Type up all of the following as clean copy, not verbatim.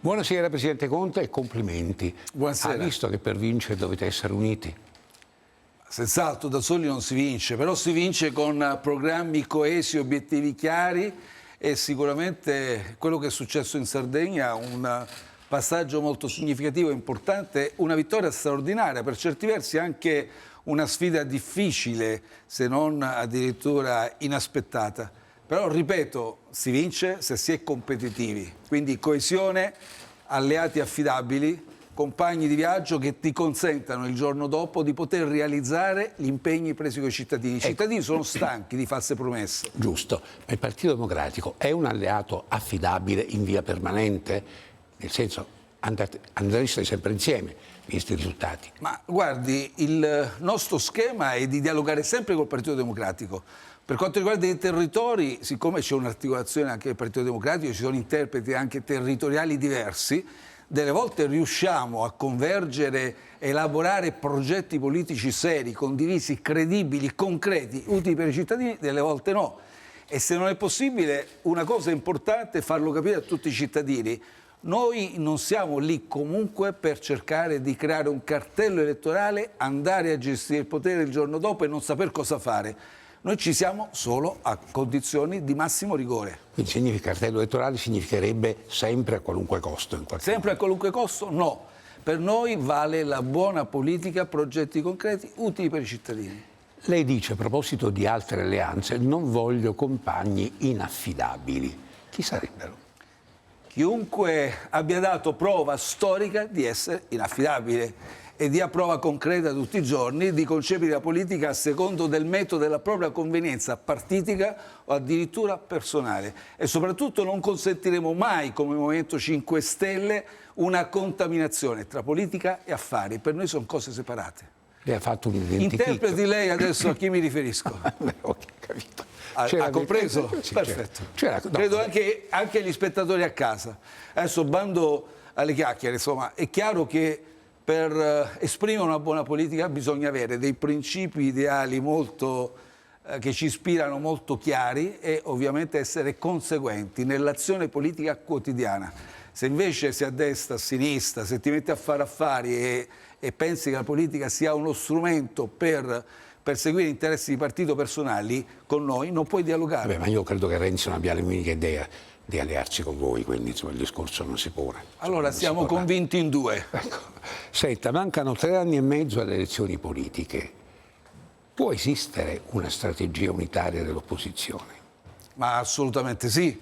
Buonasera Presidente Conte e complimenti. Buonasera. Ha visto che per vincere dovete essere uniti? Senz'altro da soli non si vince, però si vince con programmi coesi, obiettivi chiari e sicuramente quello che è successo in Sardegna è un passaggio molto significativo e importante, una vittoria straordinaria, per certi versi anche una sfida difficile, se non addirittura inaspettata. Però, ripeto, si vince se si è competitivi, quindi coesione, alleati affidabili, compagni di viaggio che ti consentano il giorno dopo di poter realizzare gli impegni presi con i cittadini. I cittadini sono stanchi di false promesse. Giusto, ma il Partito Democratico è un alleato affidabile in via permanente? Nel senso, andreste sempre insieme, visti i risultati. Ma guardi, il nostro schema è di dialogare sempre col Partito Democratico. Per quanto riguarda i territori, siccome c'è un'articolazione anche del Partito Democratico, ci sono interpreti anche territoriali diversi, delle volte riusciamo a convergere, elaborare progetti politici seri, condivisi, credibili, concreti, utili per i cittadini, delle volte no. E se non è possibile, una cosa importante è farlo capire a tutti i cittadini. Noi non siamo lì comunque per cercare di creare un cartello elettorale, andare a gestire il potere il giorno dopo e non saper cosa fare. Noi ci siamo solo a condizioni di massimo rigore. Quindi significa cartello elettorale significherebbe sempre a qualunque costo? Sempre a qualunque costo? No. Per noi vale la buona politica, progetti concreti, utili per i cittadini. Lei dice, a proposito di altre alleanze, non voglio compagni inaffidabili. Chi sarebbero? Chiunque abbia dato prova storica di essere inaffidabile e dia prova concreta tutti i giorni di concepire la politica a secondo del metodo della propria convenienza partitica o addirittura personale. E soprattutto non consentiremo mai, come Movimento 5 Stelle, una contaminazione tra politica e affari. Per noi sono cose separate. Lei ha fatto un identikit. Interpreti lei adesso a chi mi riferisco. Ok, capito. Ha compreso? Sì, perfetto. No. Credo anche gli spettatori a casa. Adesso bando alle chiacchiere, insomma, è chiaro che per esprimere una buona politica bisogna avere dei principi ideali che ci ispirano molto chiari e ovviamente essere conseguenti nell'azione politica quotidiana. Se invece si a destra, a sinistra, se ti metti a fare affari e pensi che la politica sia uno strumento per perseguire interessi di partito personali, con noi non puoi dialogare. Vabbè, ma io credo che Renzi non abbia l'unica idea di allearsi con voi, quindi insomma, il discorso non si pone. Allora siamo convinti in due. Ecco. Senta, mancano 3 anni e mezzo alle elezioni politiche. Può esistere una strategia unitaria dell'opposizione? Ma assolutamente sì.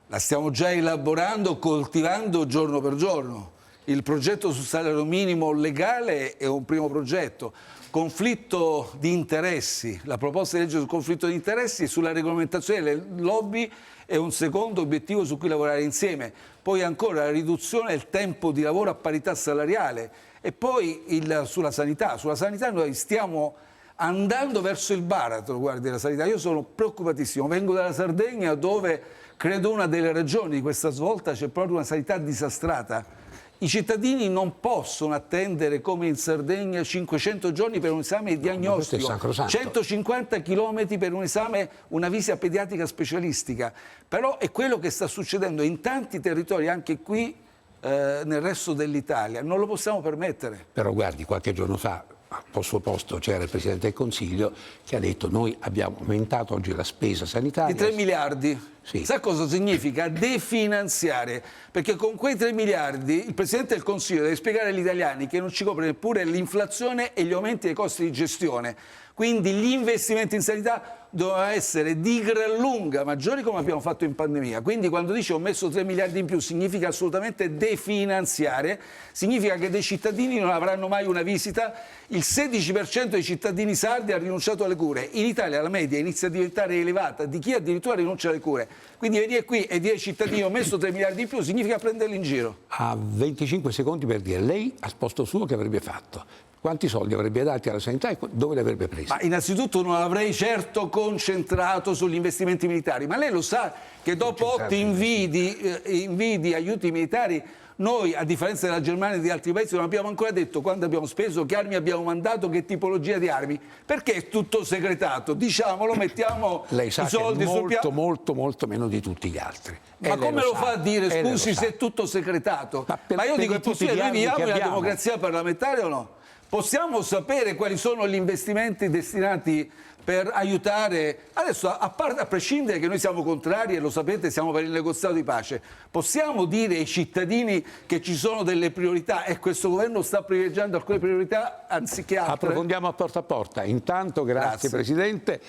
La stiamo già elaborando, coltivando giorno per giorno. Il progetto sul salario minimo legale è un primo progetto. Conflitto di interessi, la proposta di legge sul conflitto di interessi e sulla regolamentazione delle lobby è un secondo obiettivo su cui lavorare insieme. Poi ancora la riduzione del tempo di lavoro a parità salariale e poi sulla sanità. Sulla sanità noi stiamo andando verso il baratro, guardi, la sanità. Io sono preoccupatissimo, vengo dalla Sardegna dove credo una delle ragioni di questa svolta c'è proprio una sanità disastrata. I cittadini non possono attendere come in Sardegna 500 giorni per un esame diagnostico, 150 chilometri per un esame, una visita pediatrica specialistica. Però è quello che sta succedendo in tanti territori, anche qui nel resto dell'Italia. Non lo possiamo permettere. Però guardi, qualche giorno fa al suo posto c'era il Presidente del Consiglio che ha detto noi abbiamo aumentato oggi la spesa sanitaria di 3 miliardi. Sì. Sa cosa significa? Definanziare, perché con quei 3 miliardi il Presidente del Consiglio deve spiegare agli italiani che non ci copre neppure l'inflazione e gli aumenti dei costi di gestione. Quindi gli investimenti in sanità dovevano essere di gran lunga maggiori come abbiamo fatto in pandemia. Quindi quando dice ho messo 3 miliardi in più significa assolutamente definanziare, significa che dei cittadini non avranno mai una visita. Il 16% dei cittadini sardi ha rinunciato alle cure. In Italia la media inizia a diventare elevata di chi addirittura rinuncia alle cure. Quindi venire qui e dire ai cittadini ho messo 3 miliardi in più significa prenderli in giro. Ha 25 secondi per dire lei al posto suo che avrebbe fatto. quanti soldi avrebbe dati alla sanità e dove li avrebbe presi. Ma innanzitutto non avrei certo concentrato sugli investimenti militari, ma lei lo sa che dopo 8 invidi aiuti militari, noi, a differenza della Germania e di altri paesi, non abbiamo ancora detto quando abbiamo speso, che armi abbiamo mandato, che tipologia di armi, perché è tutto segretato. Diciamolo, mettiamo Lei sa i soldi che è sul piano. molto meno di tutti gli altri. Ma come lo fa a dire, scusi, se è tutto segretato? Ma io dico, è possibile, noi viviamo in una democrazia parlamentare o no? Possiamo sapere quali sono gli investimenti destinati per aiutare, adesso a prescindere che noi siamo contrari e lo sapete, siamo per il negoziato di pace, possiamo dire ai cittadini che ci sono delle priorità e questo governo sta privilegiando alcune priorità anziché altre? Approfondiamo a porta. Intanto grazie. Presidente.